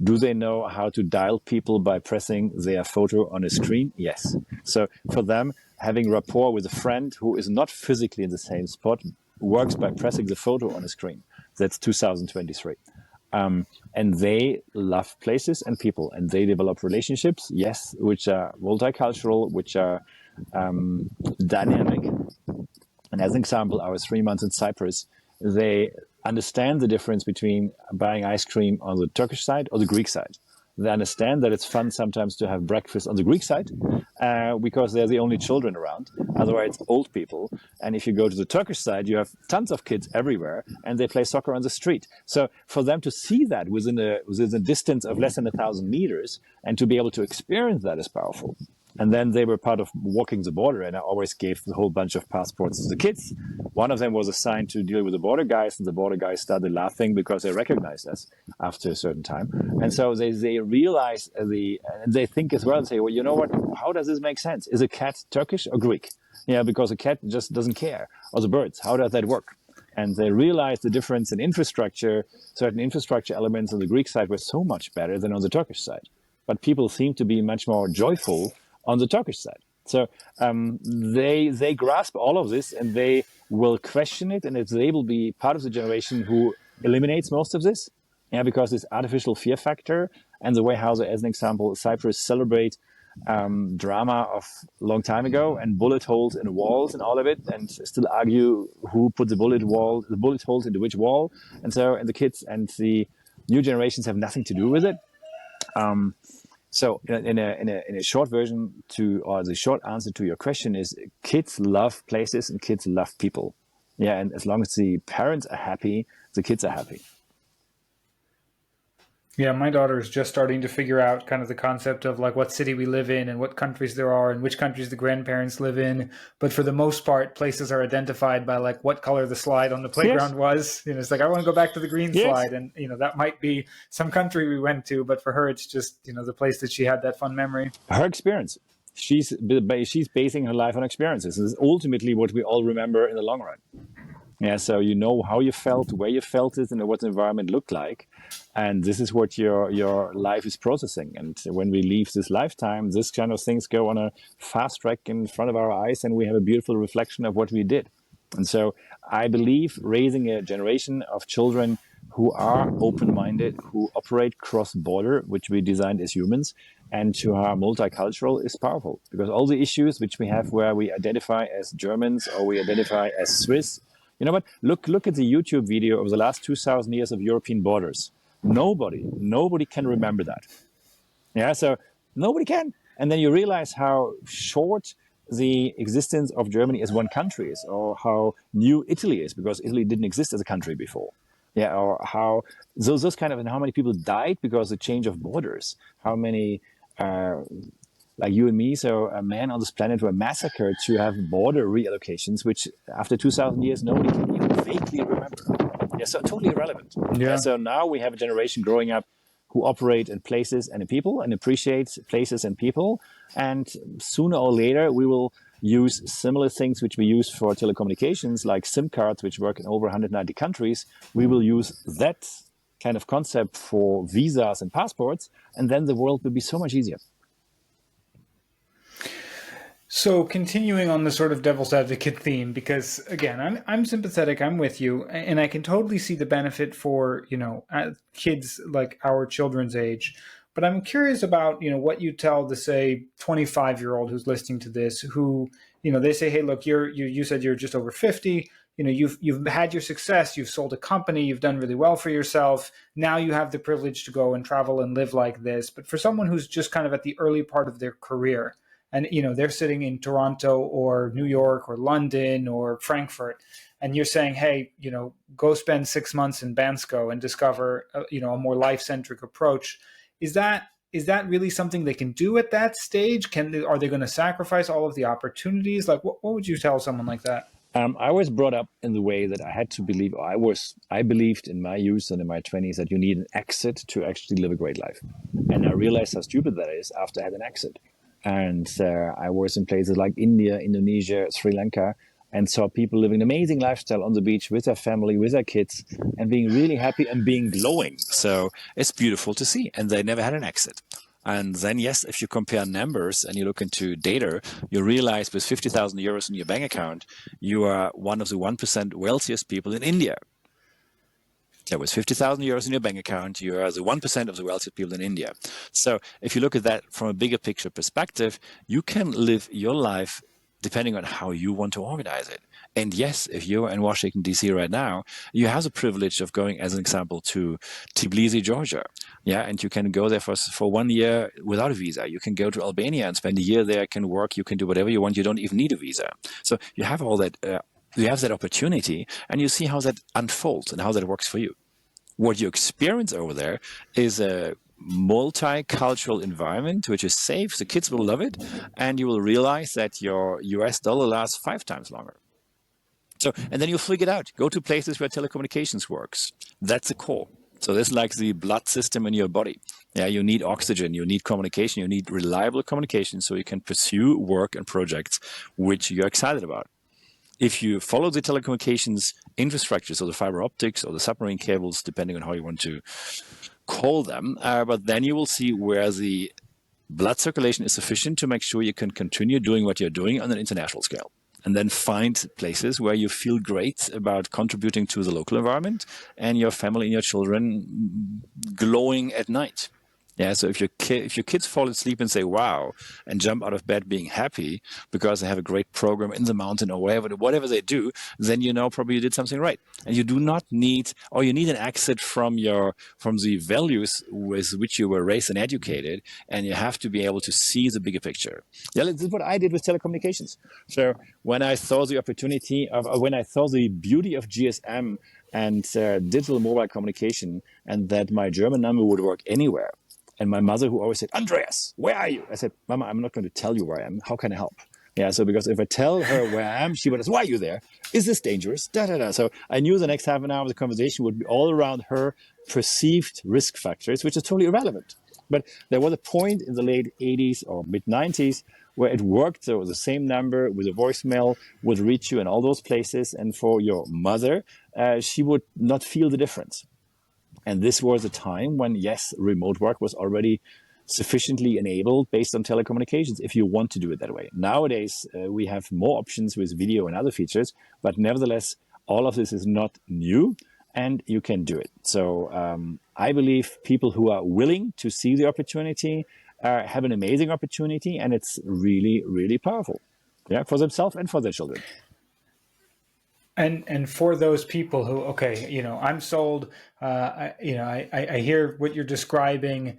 Do they know how to dial people by pressing their photo on a screen? Yes. So for them, having rapport with a friend who is not physically in the same spot works by pressing the photo on a screen. That's 2023. And they love places and people, and they develop relationships, yes, which are multicultural, which are dynamic. And as an example, our 3 months in Cyprus, they understand the difference between buying ice cream on the Turkish side or the Greek side. They understand that it's fun sometimes to have breakfast on the Greek side because they're the only children around. Otherwise, it's old people. And if you go to the Turkish side, you have tons of kids everywhere, and they play soccer on the street. So for them to see that within a distance of less than 1,000 meters and to be able to experience that is powerful. And then they were part of walking the border, and I always gave a whole bunch of passports to the kids. One of them was assigned to deal with the border guys, and the border guys started laughing because they recognized us after a certain time. And so they realize they think as well and say, well, you know what? How does this make sense? Is a cat Turkish or Greek? Yeah, because a cat just doesn't care. Or the birds, how does that work? And they realized the difference in infrastructure. Certain infrastructure elements on the Greek side were so much better than on the Turkish side. But people seem to be much more joyful on the Turkish side. So they grasp all of this, and they will question it, and they will be part of the generation who eliminates most of this. Yeah, because this artificial fear factor and the way how, as an example, Cyprus celebrate drama of a long time ago and bullet holes in walls and all of it, and still argue who put the bullet holes into which wall. And the kids and the new generations have nothing to do with it. So in a short version or the short answer to your question is, kids love places and kids love people. Yeah, and as long as the parents are happy, the kids are happy. Yeah, my daughter is just starting to figure out kind of the concept of like what city we live in and what countries there are and which countries the grandparents live in. But for the most part, places are identified by like what color the slide on the playground was. It's like, I want to go back to the green slide. And, that might be some country we went to, but for her, it's just, the place that she had that fun memory. Her experience. She's basing her life on experiences. This is ultimately what we all remember in the long run. Yeah, so you know how you felt, where you felt it, and what the environment looked like. And this is what your life is processing. And when we leave this lifetime, this kind of things go on a fast track in front of our eyes, and we have a beautiful reflection of what we did. And so I believe raising a generation of children who are open-minded, who operate cross-border, which we designed as humans, and who are multicultural is powerful. Because all the issues which we have where we identify as Germans or we identify as Swiss, you know what? Look at the YouTube video of the last 2,000 years of European borders. Nobody can remember that. Yeah, so nobody can. And then you realize how short the existence of Germany as one country is, or how new Italy is, because Italy didn't exist as a country before. Yeah, or how those kind of, and how many people died because of the change of borders. How many, like you and me, so a man on this planet were massacred to have border reallocations, which after 2,000 years, nobody can even vaguely remember. Yeah, so totally irrelevant. Yeah. So now we have a generation growing up who operate in places and in people and appreciate places and people. And sooner or later, we will use similar things which we use for telecommunications, like SIM cards, which work in over 190 countries. We will use that kind of concept for visas and passports, and then the world will be so much easier. So continuing on the sort of devil's advocate theme, because again, I'm sympathetic, I'm with you, and I can totally see the benefit for, kids like our children's age. But I'm curious about, what you tell the, say, 25-year-old who's listening to this, who, they say, hey, look, you said you're just over 50, you've had your success, you've sold a company, you've done really well for yourself. Now you have the privilege to go and travel and live like this. But for someone who's just kind of at the early part of their career, and, they're sitting in Toronto or New York or London or Frankfurt, and you're saying, hey, go spend 6 months in Bansko and discover, a more life-centric approach. Is that really something they can do at that stage? Are they going to sacrifice all of the opportunities? Like, what would you tell someone like that? I was brought up in the way that I had to believe, I believed in my youth and in my 20s that you need an exit to actually live a great life. And I realized how stupid that is after I had an exit. And I was in places like India, Indonesia, Sri Lanka, and saw people living an amazing lifestyle on the beach with their family, with their kids, and being really happy and being glowing. So it's beautiful to see. And they never had an exit. And then, yes, if you compare numbers and you look into data, you realize with 50,000 euros in your bank account, you are one of the 1% wealthiest people in India. So with 50,000 euros in your bank account, you are the 1% of the wealthiest people in India. So if you look at that from a bigger picture perspective, you can live your life depending on how you want to organize it. And yes, if you're in Washington, D.C. right now, you have the privilege of going, as an example, to Tbilisi, Georgia. Yeah, and you can go there for 1 year without a visa. You can go to Albania and spend a year there, can work, you can do whatever you want. You don't even need a visa. So you have all that. You have that opportunity, and you see how that unfolds and how that works for you. What you experience over there is a multicultural environment, which is safe. The kids will love it. And you will realize that your US dollar lasts 5 times longer. So, and then you'll figure it out. Go to places where telecommunications works. That's the core. So this is like the blood system in your body. Yeah, you need oxygen, you need communication, you need reliable communication so you can pursue work and projects which you're excited about. If you follow the telecommunications infrastructure, so the fiber optics or the submarine cables, depending on how you want to call them, but then you will see where the blood circulation is sufficient to make sure you can continue doing what you're doing on an international scale. And then find places where you feel great about contributing to the local environment and your family and your children glowing at night. Yeah, so if your kids fall asleep and say, wow, and jump out of bed being happy because they have a great program in the mountain or whatever they do, then you know probably you did something right. And you do not need, or you need an exit from the values with which you were raised and educated, and you have to be able to see the bigger picture. Yeah, this is what I did with telecommunications. So when I saw the opportunity when I saw the beauty of GSM and digital mobile communication, and that my German number would work anywhere. And my mother, who always said, Andreas, where are you? I said, Mama, I'm not going to tell you where I am. How can I help? Yeah, so because if I tell her where I am, she would ask, why are you there? Is this dangerous? Da, da, da. So I knew the next half an hour of the conversation would be all around her perceived risk factors, which is totally irrelevant. But there was a point in the late 80s or mid 90s where it worked. So the same number with a voicemail would reach you in all those places. And for your mother, she would not feel the difference. And this was a time when, yes, remote work was already sufficiently enabled based on telecommunications, if you want to do it that way. Nowadays, we have more options with video and other features, but nevertheless, all of this is not new and you can do it. So I believe people who are willing to see the opportunity have an amazing opportunity, and it's really, really powerful, yeah, for themselves and for their children. And for those people who, okay, you know, I'm sold, I hear what you're describing.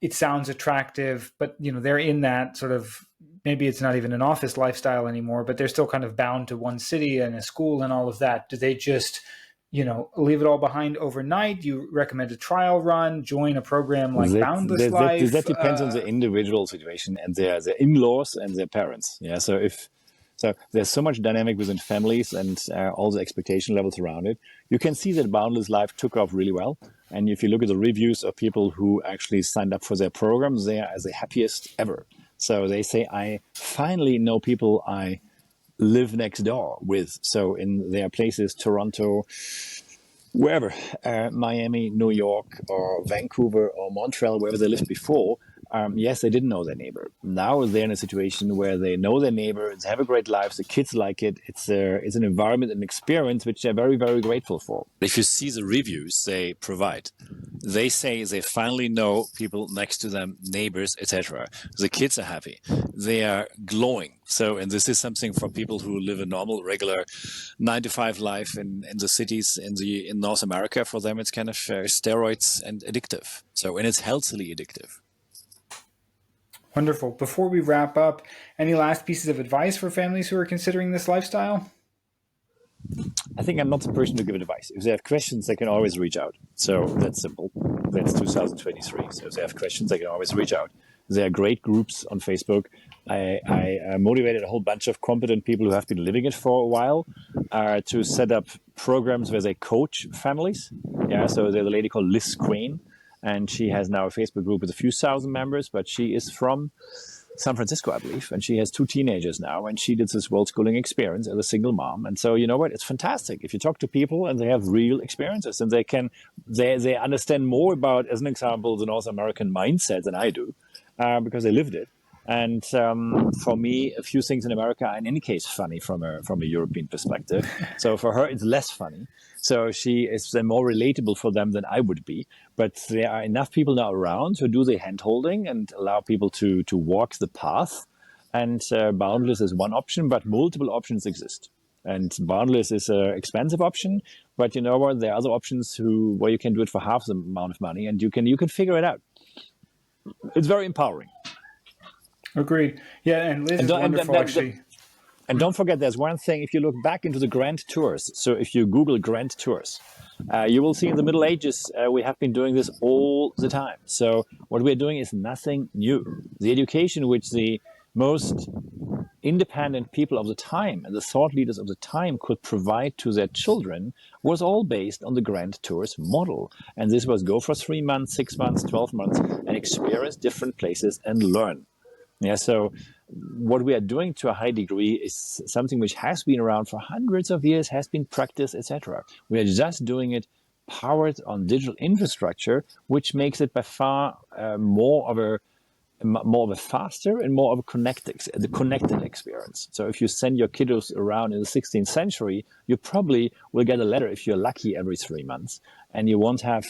It sounds attractive, but, you know, they're in that sort of, maybe it's not even an office lifestyle anymore, but they're still kind of bound to one city and a school and all of that. Do they just, you know, leave it all behind overnight? Do you recommend a trial run, join a program like Boundless Life? That depends on the individual situation and their in-laws and their parents. Yeah, so there's so much dynamic within families and all the expectation levels around it. You can see that Boundless Life took off really well. And if you look at the reviews of people who actually signed up for their programs, they are the happiest ever. So they say, I finally know people I live next door with. So in their places, Toronto, wherever, Miami, New York, or Vancouver, or Montreal, wherever they lived before, yes, they didn't know their neighbor. Now they're in a situation where they know their neighbor, they have a great life, the kids like it. It's an environment and experience which they're very, very grateful for. If you see the reviews they provide, they say they finally know people next to them, neighbors, etc. The kids are happy. They are glowing. So, and this is something for people who live a normal, regular 9-to-5 life in the cities in North America. For them, it's kind of steroids and addictive. So, and it's healthily addictive. Wonderful. Before we wrap up, any last pieces of advice for families who are considering this lifestyle? I think I'm not the person to give advice. If they have questions, they can always reach out. So that's simple. That's 2023. So if they have questions, they can always reach out. There are great groups on Facebook. I motivated a whole bunch of competent people who have been living it for a while to set up programs where they coach families. Yeah, so there's a lady called Liz Queen, and she has now a Facebook group with a few thousand members, but she is from San Francisco, I believe, and she has 2 teenagers now, and she did this world schooling experience as a single mom. And so, you know what? It's fantastic if you talk to people and they have real experiences, and they understand more about, as an example, the North American mindset than I do, because they lived it. And for me, a few things in America are in any case funny from a European perspective. So for her, it's less funny. So she is more relatable for them than I would be. But there are enough people now around who do the hand-holding and allow people to walk the path. And Boundless is one option, but multiple options exist. And Boundless is an expensive option, but you know what? There are other options where you can do it for half the amount of money, and you can figure it out. It's very empowering. Agreed. Yeah, and Liz is wonderful, actually. And don't forget, there's one thing, if you look back into the grand tours, so if you Google grand tours, you will see in the Middle Ages, we have been doing this all the time. So what we're doing is nothing new. The education which the most independent people of the time and the thought leaders of the time could provide to their children was all based on the grand tours model. And this was go for 3 months, 6 months, 12 months, and experience different places and learn. Yeah, so what we are doing to a high degree is something which has been around for hundreds of years, has been practiced, etc. We are just doing it powered on digital infrastructure, which makes it by far more of a faster and more of a connected experience. So if you send your kiddos around in the 16th century, you probably will get a letter if you're lucky every 3 months, and you won't have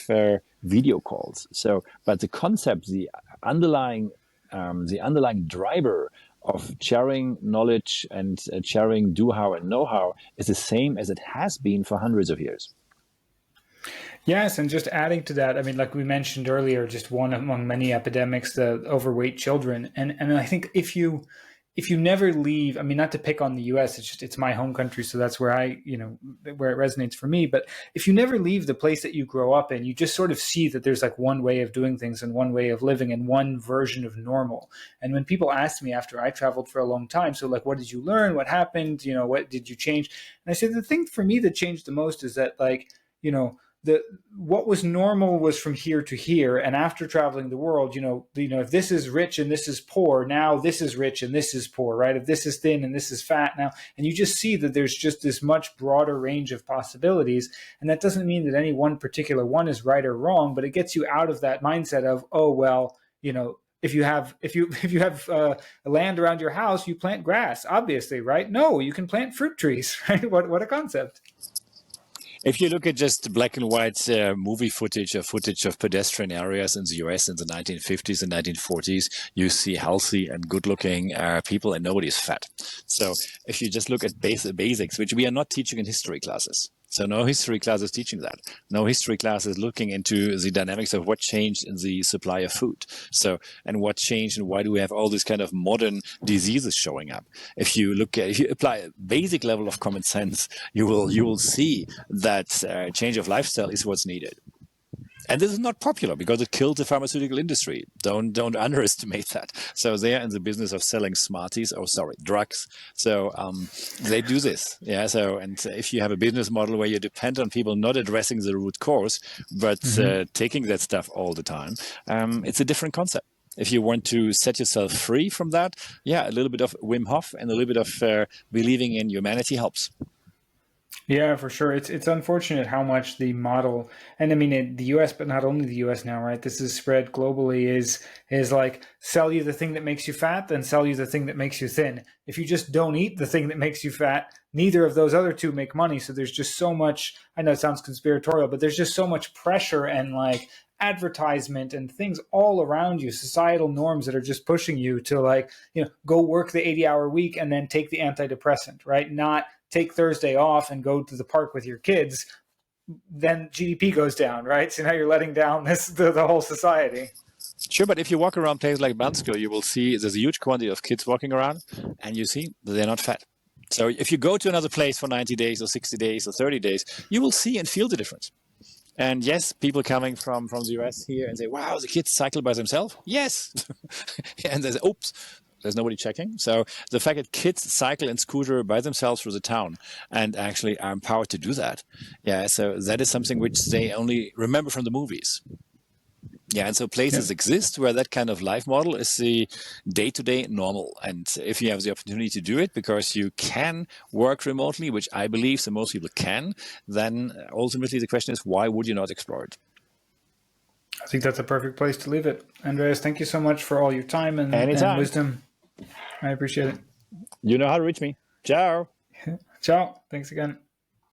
video calls. So, but the concept, the underlying driver of sharing knowledge and sharing do-how and know-how is the same as it has been for hundreds of years. Yes, and just adding to that, I mean, like we mentioned earlier, just one among many epidemics, the overweight children. And I think if you never leave, I mean, not to pick on the US, it's my home country, so that's where where it resonates for me. But if you never leave the place that you grow up in, you just sort of see that there's like one way of doing things and one way of living and one version of normal. And when people asked me after I traveled for a long time, so like, what did you learn? What happened? What did you change? And I said, the thing for me that changed the most is that, like, what was normal was from here to here, and after traveling the world, if this is rich and this is poor, now this is rich and this is poor, right? If this is thin and this is fat now, and you just see that there's just this much broader range of possibilities, and that doesn't mean that any one particular one is right or wrong, but it gets you out of that mindset of, oh well, if you have land around your house, you plant grass, obviously, right? No, you can plant fruit trees, right? What a concept. If you look at just black and white movie footage of pedestrian areas in the US in the 1950s and 1940s, you see healthy and good-looking people, and nobody's fat. So if you just look at basics, which we are not teaching in history classes. So no history class is teaching that. No history class is looking into the dynamics of what changed in the supply of food. So, and what changed and why do we have all these kind of modern diseases showing up? If you apply a basic level of common sense, you will see that change of lifestyle is what's needed. And this is not popular because it killed the pharmaceutical industry. Don't underestimate that. So they are in the business of selling drugs. So they do this. Yeah. So, and if you have a business model where you depend on people not addressing the root cause, but taking that stuff all the time, it's a different concept. If you want to set yourself free from that, a little bit of Wim Hof and a little bit of believing in humanity helps. Yeah, for sure. It's unfortunate how much the model, and I mean the US, but not only the US now, right? This is spread globally. Is like sell you the thing that makes you fat, then sell you the thing that makes you thin. If you just don't eat the thing that makes you fat, neither of those other two make money. So there's just so much. I know it sounds conspiratorial, but there's just so much pressure and like advertisement and things all around you, societal norms that are just pushing you to go work the 80-hour week and then take the antidepressant, right? Not take Thursday off and go to the park with your kids, then GDP goes down, right? So now you're letting down the whole society. Sure, but if you walk around places like Bansko, you will see there's a huge quantity of kids walking around, and you see that they're not fat. So if you go to another place for 90 days or 60 days or 30 days, you will see and feel the difference. And yes, people coming from the US here and say, wow, the kids cycle by themselves? Yes. And they say, oops. There's nobody checking. So the fact that kids cycle and scooter by themselves through the town and actually are empowered to do that. Yeah, so that is something which they only remember from the movies. Yeah, and so places exist where that kind of life model is the day-to-day normal. And if you have the opportunity to do it because you can work remotely, which I believe so most people can, then ultimately the question is, why would you not explore it? I think that's a perfect place to leave it. Andreas, thank you so much for all your time and wisdom. I appreciate it. You know how to reach me. Ciao. Ciao. Thanks again.